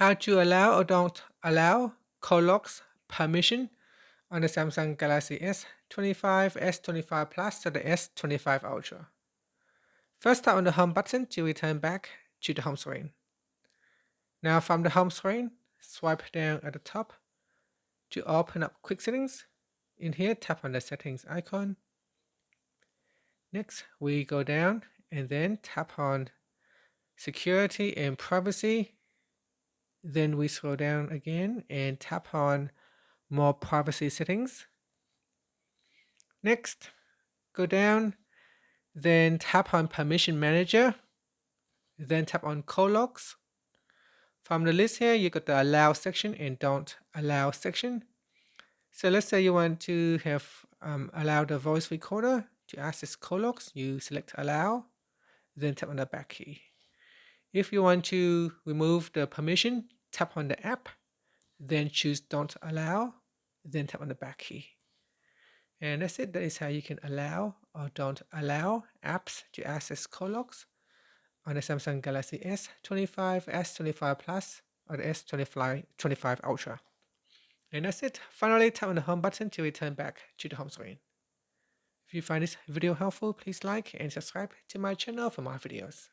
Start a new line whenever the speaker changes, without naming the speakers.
how to allow or don't allow call locks permission on the Samsung Galaxy S25, S25 Plus, or the S25 Ultra. First, tap on the home button to return back to the home screen. Now from the home screen, swipe down at the top to open up quick settings. In here, tap on the settings icon. Next, we go down and then tap on security and privacy. Then we scroll down again and tap on more privacy settings. Next, go down, then tap on permission manager, then tap on call logs. From the list here, you got the allow section and don't allow section. So let's say you want to have allow the voice recorder to access call logs. You select allow, then tap on the back key. If you want to remove the permission, tap on the app, then choose don't allow, then tap on the back key. And that's it. That is how you can allow or don't allow apps to access call logs on the Samsung Galaxy S25, S25 Plus, or the S25 Ultra. And that's it. Finally, tap on the home button to return back to the home screen. If you find this video helpful, please like and subscribe to my channel for more videos.